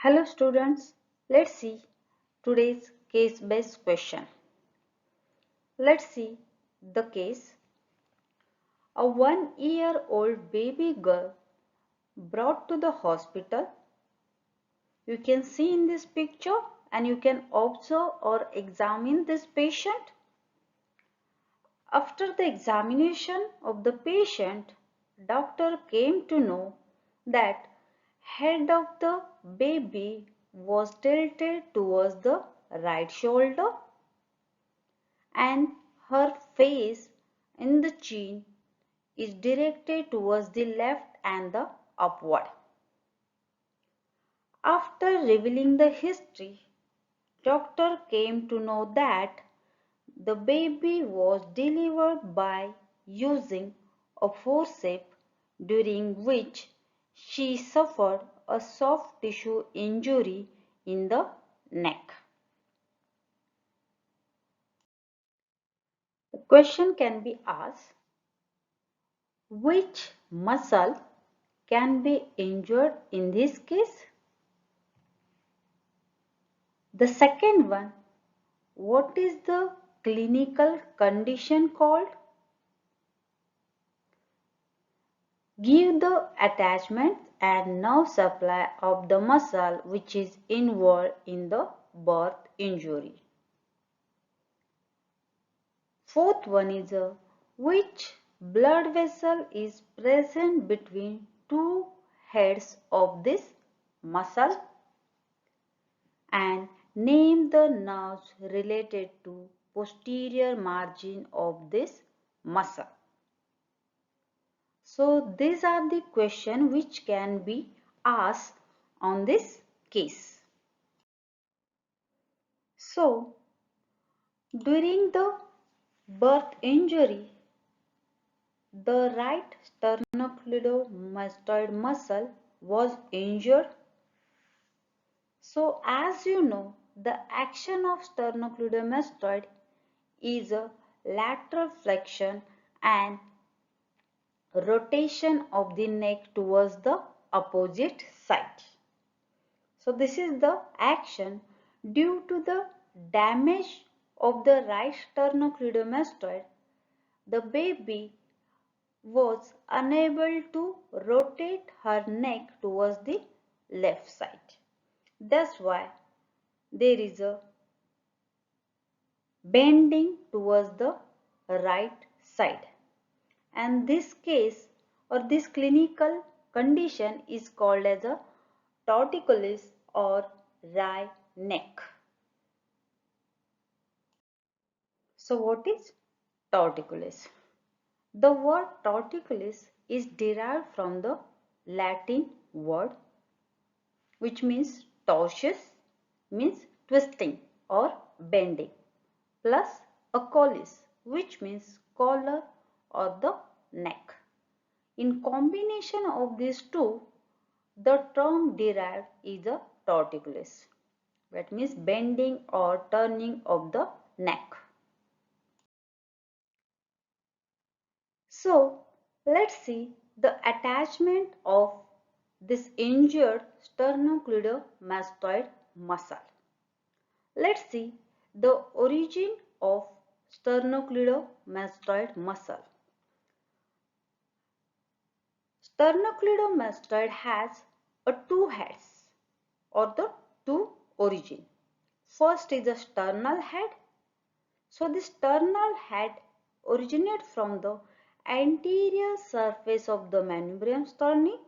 Hello students, let's see today's case-based question. Let's see the case. A 1-year-old baby girl brought to the hospital. You can see in this picture and you can observe or examine this patient. After the examination of the patient, doctor came to know that head of the baby was tilted towards the right shoulder and her face in the chin is directed towards the left and the upward. After revealing the history, doctor came to know that the baby was delivered by using a forceps during which she suffered a soft tissue injury in the neck. The question can be asked, which muscle can be injured in this case? The second one, what is the clinical condition called? Give the attachments and nerve supply of the muscle which is involved in the birth injury. Fourth one is which blood vessel is present between two heads of this muscle, and name the nerves related to posterior margin of this muscle. So these are the questions which can be asked on this case. So during the birth injury, the right sternocleidomastoid muscle was injured. So as you know, the action of sternocleidomastoid is a lateral flexion and rotation of the neck towards the opposite side. So this is the action due to the damage of the right sternocleidomastoid. The baby was unable to rotate her neck towards the left side. That's why there is a bending towards the right side. And this case or this clinical condition is called as a torticollis or wry neck. So what is torticollis? The word torticollis is derived from the Latin word which means tortuous, means twisting or bending, plus a collis which means collar or the neck. In combination of these two, the term derived is a torticollis. That means bending or turning of the neck. So let's see the attachment of this injured sternocleidomastoid muscle. Let's see the origin of sternocleidomastoid muscle. Sternocleidomastoid has two heads or the two origin. First is the sternal head. So the sternal head originates from the anterior surface of the manubrium sterni,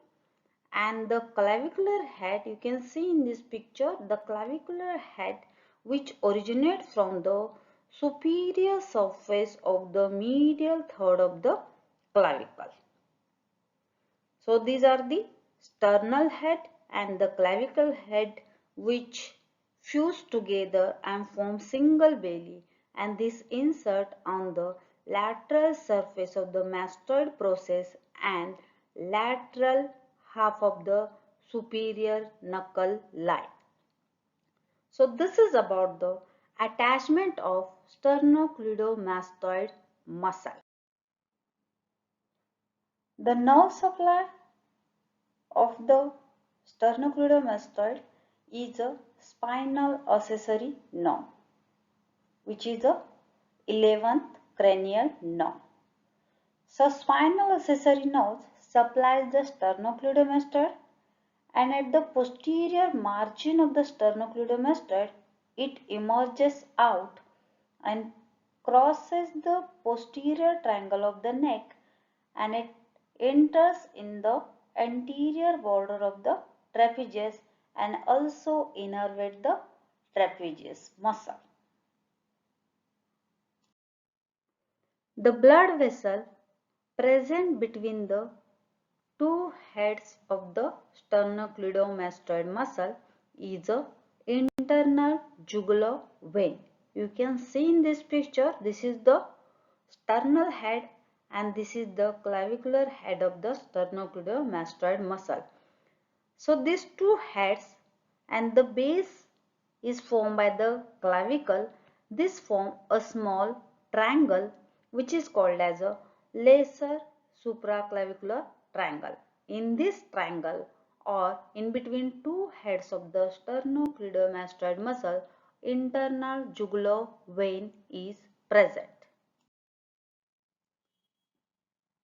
and the clavicular head, you can see in this picture, the clavicular head which originates from the superior surface of the medial third of the clavicle. So these are the sternal head and the clavicle head which fuse together and form single belly, and this insert on the lateral surface of the mastoid process and lateral half of the superior nuchal line. So this is about the attachment of sternocleidomastoid muscle. The nerve supply of the sternocleidomastoid is a spinal accessory nerve, which is the 11th cranial nerve. So spinal accessory nerves supplies the sternocleidomastoid, and at the posterior margin of the sternocleidomastoid it emerges out and crosses the posterior triangle of the neck, and it enters in the anterior border of the trapezius and also innervate the trapezius muscle. The blood vessel present between the two heads of the sternocleidomastoid muscle is a internal jugular vein. You can see in this picture, this is the sternal head and this is the clavicular head of the sternocleidomastoid muscle. So these two heads and the base is formed by the clavicle. This form a small triangle which is called as a lesser supraclavicular triangle. In this triangle or in between two heads of the sternocleidomastoid muscle, internal jugular vein is present.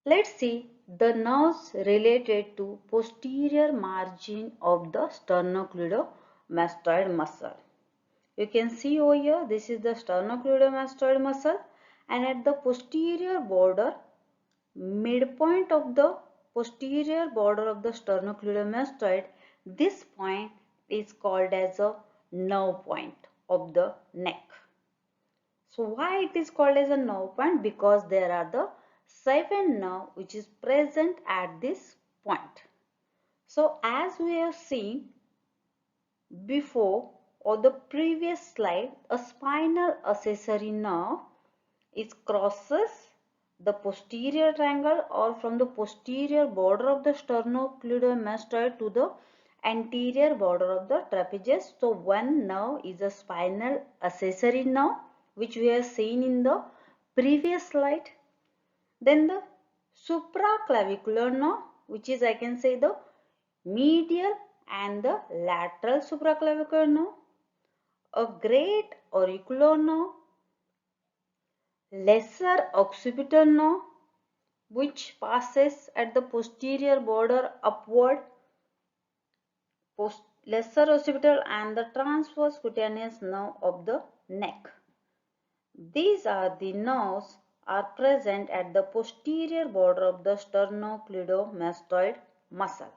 Let's see the nerves related to posterior margin of the sternocleidomastoid muscle. You can see over here, this is the sternocleidomastoid muscle, and at the posterior border, midpoint of the posterior border of the sternocleidomastoid, this point is called as a nerve point of the neck. So why it is called as a nerve point? Because there are the 7 nerves which is present at this point. So as we have seen before or the previous slide, a spinal accessory nerve is crosses the posterior triangle or from the posterior border of the sternocleidomastoid to the anterior border of the trapezius. So one nerve is a spinal accessory nerve which we have seen in the previous slide. Then the supraclavicular nerve, which is I can say the medial and the lateral supraclavicular nerve, a great auricular nerve, lesser occipital nerve which passes at the posterior border upward, lesser occipital, and the transverse cutaneous nerve of the neck. These are the nerves are present at the posterior border of the sternocleidomastoid muscle.